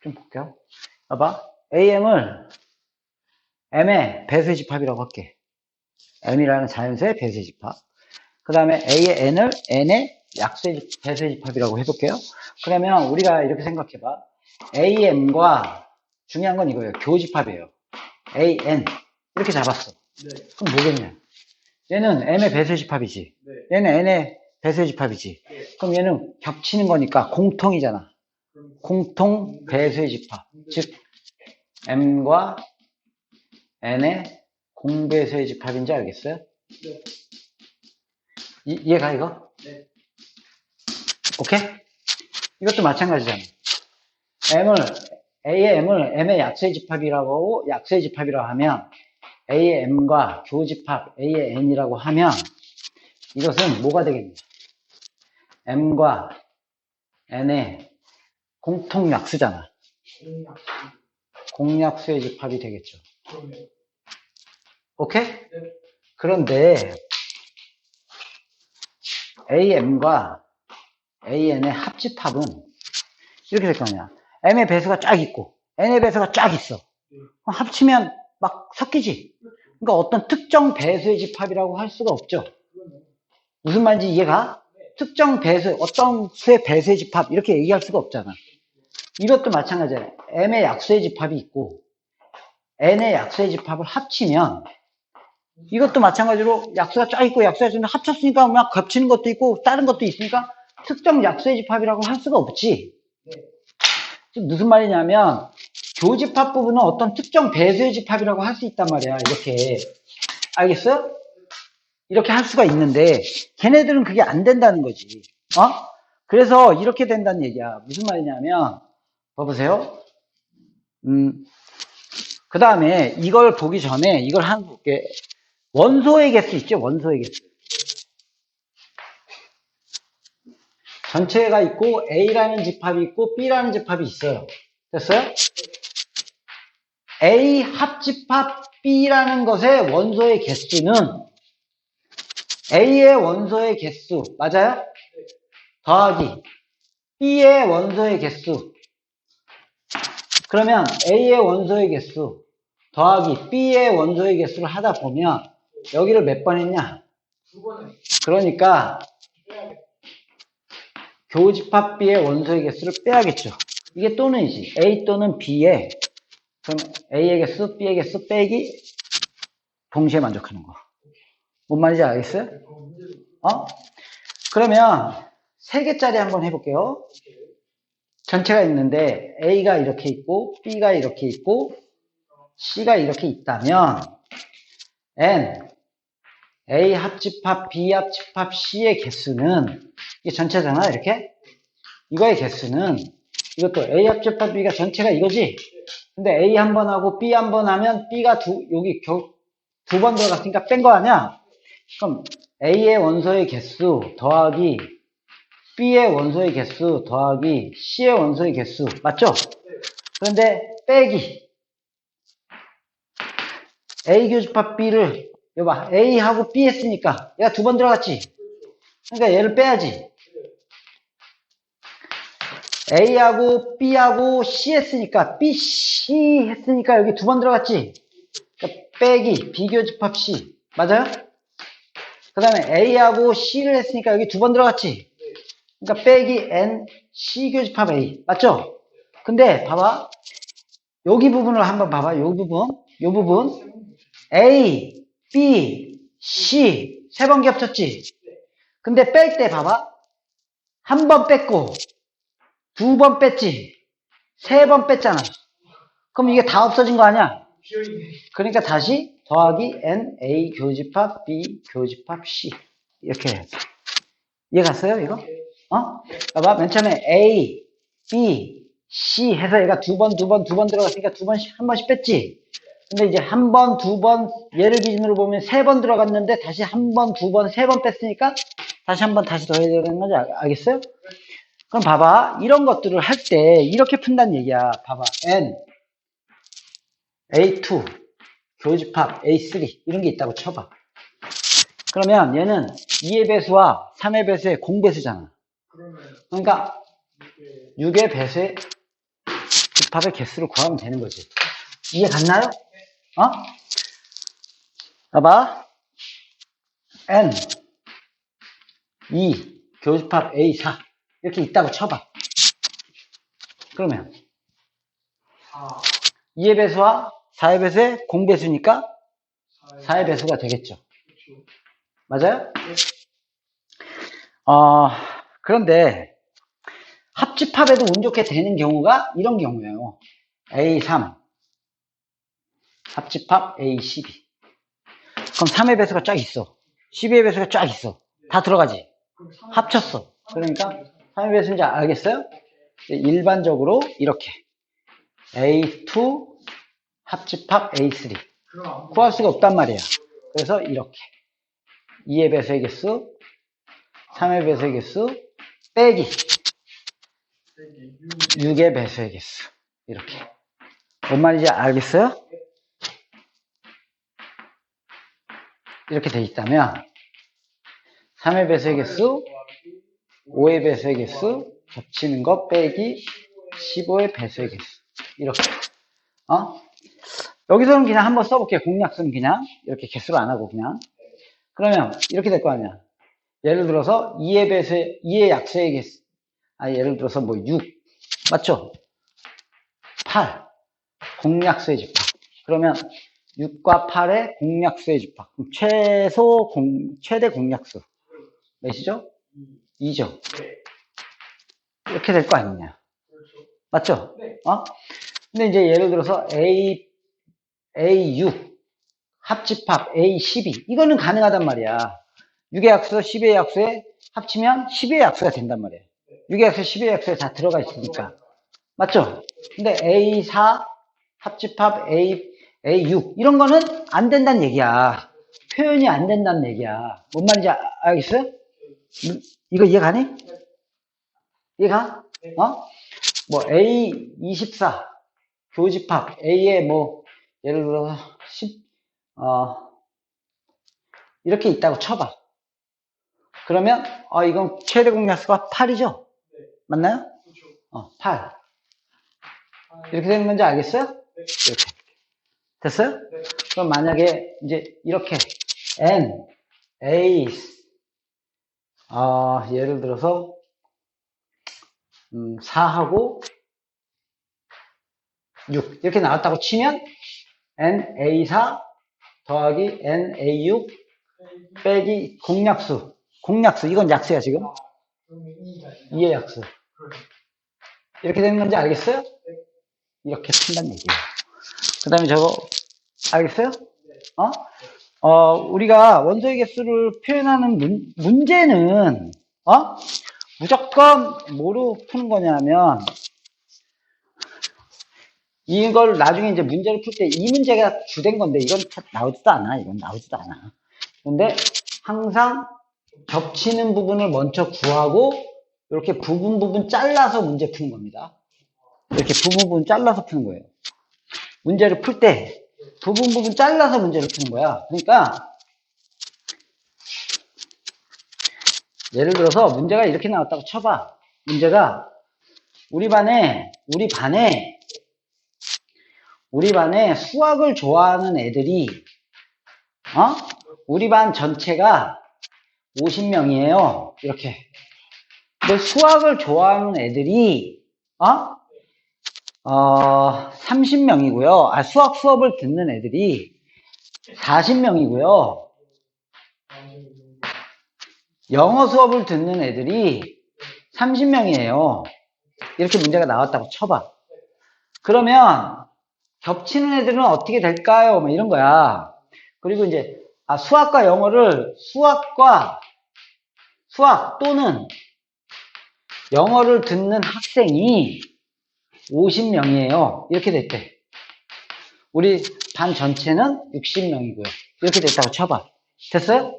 좀 볼게요. 봐봐. AM을 M의 배수의 집합이라고 할게. M이라는 자연수의 배수의 집합. 그 다음에 A의 N을 N의 배수의 집합이라고 해볼게요. 그러면 우리가 이렇게 생각해봐. AM과 중요한 건 이거예요. 교집합이에요. AN. 이렇게 잡았어. 네. 그럼 뭐겠냐? 얘는 M의 배수의 집합이지. 네. 얘는 N의 배수의 집합이지. 네. 그럼 얘는 겹치는 거니까 공통이잖아. 공통 배수의 집합. 즉, M과 N의 공배수의 집합인지 알겠어요? 네. 이해가 이거? 네. 오케이? 이것도 마찬가지잖아. A의 M을 M의 약수의 집합이라고 약수의 집합이라고 하면 A의 M과 교집합 A의 N이라고 하면 이것은 뭐가 되겠냐? M과 N의 공통 약수잖아. 공약수의 집합이 되겠죠. 오케이? 네. 그런데 AM과 AN의 합집합은 이렇게 될 거 아니야. M의 배수가 쫙 있고 N의 배수가 쫙 있어. 그럼 합치면 막 섞이지. 그러니까 어떤 특정 배수의 집합이라고 할 수가 없죠. 무슨 말인지 이해가? 특정 배수, 어떤 수의 배수의 집합 이렇게 얘기할 수가 없잖아. 이것도 마찬가지야. M의 약수의 집합이 있고 N의 약수의 집합을 합치면 이것도 마찬가지로 약수가 쫙 있고 약수가 좀 합쳤으니까 막 겹치는 것도 있고 다른 것도 있으니까 특정 약수의 집합이라고 할 수가 없지. 무슨 말이냐면 교집합 부분은 어떤 특정 배수의 집합이라고 할 수 있단 말이야. 이렇게. 알겠어요? 이렇게 할 수가 있는데 걔네들은 그게 안 된다는 거지. 그래서 이렇게 된다는 얘기야. 무슨 말이냐면 봐보세요. 그 다음에 이걸 보기 전에 이걸 한번 볼게. 원소의 개수 있죠? 원소의 개수. 전체가 있고 A라는 집합이 있고 B라는 집합이 있어요. 됐어요? A 합집합 B라는 것의 원소의 개수는 A의 원소의 개수, 맞아요? 더하기 B의 원소의 개수. 그러면 A의 원소의 개수 더하기 B의 원소의 개수를 하다 보면 여기를 몇 번 했냐? 2번에. 그러니까 교집합 B의 원소의 개수를 빼야겠죠. 이게 또는이지. A 또는 B의 그럼 A의 개수, B의 개수 빼기 동시에 만족하는 거. 뭔 말인지 알겠어요? 그러면 3개짜리 한번 해볼게요. 전체가 있는데 A가 이렇게 있고 B가 이렇게 있고 C가 이렇게 있다면 N, A 합집합, B 합집합, C의 개수는 이게 전체잖아 이렇게. 이거의 개수는 이것도 A 합집합 B가 전체가 이거지. 근데 A 한 번 하고 B 한 번 하면 B가 여기 두 번 들어갔으니까 뺀 거 아니야? 그럼 A의 원소의 개수 더하기 B의 원소의 개수 더하기 C의 원소의 개수 맞죠? 그런데 빼기 A 교집합 B를 여봐 A하고 B 했으니까 얘가 2번 들어갔지? 그러니까 얘를 빼야지. A하고 B하고 C 했으니까 B, C 했으니까 여기 2번 들어갔지? 그러니까 빼기 B교집합 C 맞아요? 그 다음에 A하고 C를 했으니까 여기 2번 들어갔지? 그러니까 빼기 N, C 교집합 A 맞죠? 근데 봐봐 여기 부분을 한번 봐봐. 요 부분 A, B, C 3번 겹쳤지? 근데 뺄 때 봐봐 한 번 뺐고 2번 뺐지? 3번 뺐잖아. 그럼 이게 다 없어진 거 아니야? 그러니까 다시 더하기 N, A 교집합, B 교집합, C 이렇게 해야지. 이해 갔어요 이거? 봐봐 맨 처음에 A, B, C 해서 얘가 2번 들어갔으니까 한 번씩 뺐지? 근데 이제 한 번, 2번 얘를 기준으로 보면 3번 들어갔는데 다시 한 번, 2번, 3번 뺐으니까 다시 한 번 다시 더해야 되는 건지 알겠어요? 그럼 봐봐 이런 것들을 할 때 이렇게 푼다는 얘기야. 봐봐 N, A2 교집합 A3 이런 게 있다고 쳐봐. 그러면 얘는 2의 배수와 3의 배수의 공배수잖아. 그러니까 6의 배수의 집합의 개수를 구하면 되는 거지. 이해 갔나요? 어? 봐봐. N, 2, 교집합 A, 4. 이렇게 있다고 쳐봐. 그러면 2의 배수와 4의 배수의 공배수니까 4의 배수가 되겠죠. 맞아요? 그런데 합집합에도 운 좋게 되는 경우가 이런 경우예요. A3 합집합 A12. 그럼 3의 배수가 쫙 있어. 12의 배수가 쫙 있어. 다 들어가지. 합쳤어. 그러니까 3의 배수인지 알겠어요? 일반적으로 이렇게 A2 합집합 A3 구할 수가 없단 말이야. 그래서 이렇게 2의 배수의 개수 3의 배수의 개수 빼기 6의 배수의 개수. 이렇게. 뭔 말인지 알겠어요? 이렇게 돼 있다면 3의 배수의 개수 5의 배수의 개수 겹치는 거 빼기 15의 배수의 개수. 이렇게. 여기서는 그냥 한번 써볼게요. 공약수는 그냥 이렇게 개수를 안 하고 그냥. 그러면 이렇게 될 거 아니야. 예를 들어서 2의 약수의 개수. 예를 들어서 뭐 6. 맞죠? 8. 공약수의 집합. 그러면 6과 8의 공약수의 집합. 그럼 최대 공약수. 몇이죠? 2죠. 이렇게 될 거 아니냐. 맞죠? 근데 이제 예를 들어서 A6 합집합 A12 이거는 가능하단 말이야. 6의 약수, 10의 약수에 합치면 10의 약수가 된단 말이야. 6의 약수, 10의 약수에 다 들어가 있으니까. 맞죠? 근데 A4 합집합 A6 이런 거는 안 된다는 얘기야. 표현이 안 된다는 얘기야. 뭔 말인지 알겠어요? 이거 이해 가니? 이해가? 뭐 A24 교집합 A에 뭐 예를 들어서 10 이렇게 있다고 쳐봐. 그러면 이건 최대 공약수가 8이죠? 맞나요? 8 이렇게 되는 건지 알겠어요? 이렇게 됐어요? 그럼 만약에 이제 이렇게 N, A 예를 들어서 4하고 6 이렇게 나왔다고 치면 NA4 더하기 NA6 빼기 공약수 이건 약수야 지금 2의 약수 이렇게 되는 건지 알겠어요? 이렇게 푼다는 얘기예요. 그 다음에 저거 알겠어요? 우리가 원소의 개수를 표현하는 문제는 무조건 뭐로 푸는 거냐면 이걸 나중에 이제 문제를 풀 때 이 문제가 주된 건데 이건 나오지도 않아. 이건 나오지도 않아. 근데 항상 겹치는 부분을 먼저 구하고 이렇게 부분 잘라서 문제 푸는 겁니다. 이렇게 부분 잘라서 푸는 거예요. 문제를 풀 때 부분 잘라서 문제를 푸는 거야. 그러니까 예를 들어서 문제가 이렇게 나왔다고 쳐봐. 문제가 우리 반에 수학을 좋아하는 애들이 우리 반 전체가 50명이에요. 이렇게. 근데 수학을 좋아하는 애들이 30명이고요. 수학 수업을 듣는 애들이 40명이고요. 영어 수업을 듣는 애들이 30명이에요. 이렇게 문제가 나왔다고 쳐봐. 그러면 겹치는 애들은 어떻게 될까요? 뭐 이런 거야. 그리고 이제 수학과 영어를 수학 또는 영어를 듣는 학생이 50명이에요. 이렇게 됐대. 우리 반 전체는 60명이고요. 이렇게 됐다고 쳐봐. 됐어요?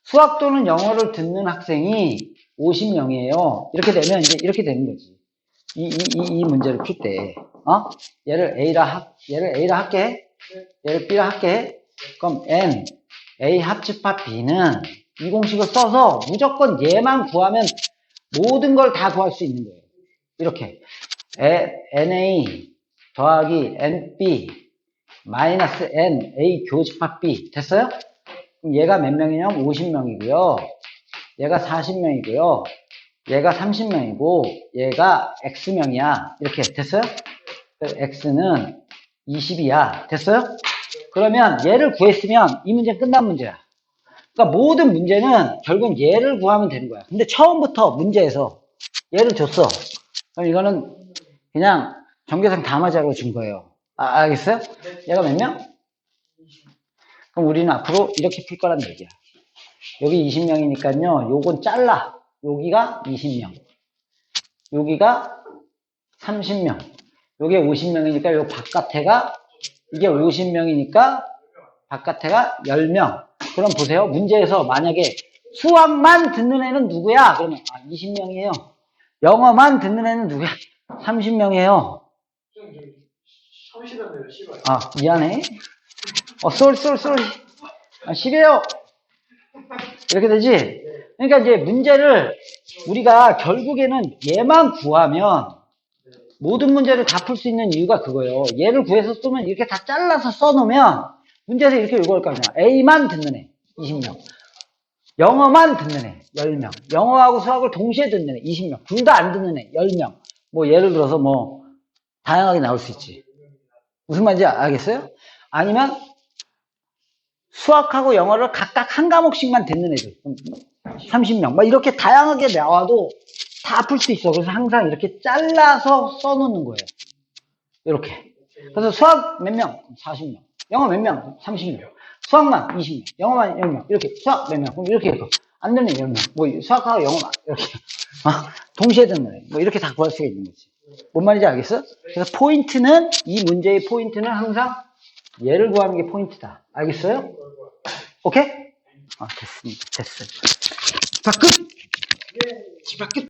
수학 또는 영어를 듣는 학생이 50명이에요. 이렇게 되면 이제 이렇게 되는 거지. 이 문제를 풀 때, 얘를 A라 할게. 얘를 B라 할게. 그럼 N, A 합집합 B는 이 공식을 써서 무조건 얘만 구하면 모든 걸 다 구할 수 있는 거예요. 이렇게. NA 더하기 NB 마이너스 NA 교집합 B. 됐어요? 그럼 얘가 몇 명이냐면 50명이고요. 얘가 40명이고요. 얘가 30명이고 얘가 X명이야. 이렇게 됐어요? X는 20이야. 됐어요? 그러면 얘를 구했으면 이 문제는 끝난 문제야. 그러니까 모든 문제는 결국 얘를 구하면 되는 거야. 근데 처음부터 문제에서 얘를 줬어. 그럼 이거는 그냥 전교생 다 맞아라고 준 거예요. 알겠어요? 얘가 몇 명? 그럼 우리는 앞으로 이렇게 풀 거란 얘기야. 여기 20명이니까요. 요건 잘라. 여기가 20명. 여기가 30명. 요게 50명이니까 요 바깥에가 이게 50명이니까 바깥에가 10명. 그럼 보세요. 문제에서 만약에 수학만 듣는 애는 누구야? 그러면 20명이에요. 영어만 듣는 애는 누구야? 30명이에요. 미안해. 쏠. 10이에요. 이렇게 되지? 그러니까 이제 문제를 우리가 결국에는 얘만 구하면 모든 문제를 다 풀 수 있는 이유가 그거예요. 얘를 구해서 쓰면 이렇게 다 잘라서 써놓으면 문제에서 이렇게 읽어올 거 아니야. A만 듣는 애 20명. 영어만 듣는 애 10명. 영어하고 수학을 동시에 듣는 애 20명. 둘 다 안 듣는 애 10명. 뭐 예를 들어서 뭐 다양하게 나올 수 있지. 무슨 말인지 알겠어요? 아니면 수학하고 영어를 각각 한 과목씩만 듣는 애들 30명. 막 이렇게 다양하게 나와도 다 풀 수 있어. 그래서 항상 이렇게 잘라서 써놓는 거예요. 이렇게. 그래서 수학 몇 명? 40명. 영어 몇 명? 30명. 수학만 20명. 영어만 10명. 이렇게. 수학 몇 명? 그럼 이렇게 해서. 안 되는 10명. 뭐 수학하고 영어만. 이렇게. 동시에 듣는 애. 뭐 이렇게 다 구할 수가 있는 거지. 뭔 말인지 알겠어? 그래서 포인트는, 이 문제의 포인트는 항상 얘를 구하는 게 포인트다. 알겠어요? 오케이? 됐습니다. 됐어요. 자, 끝! 끝!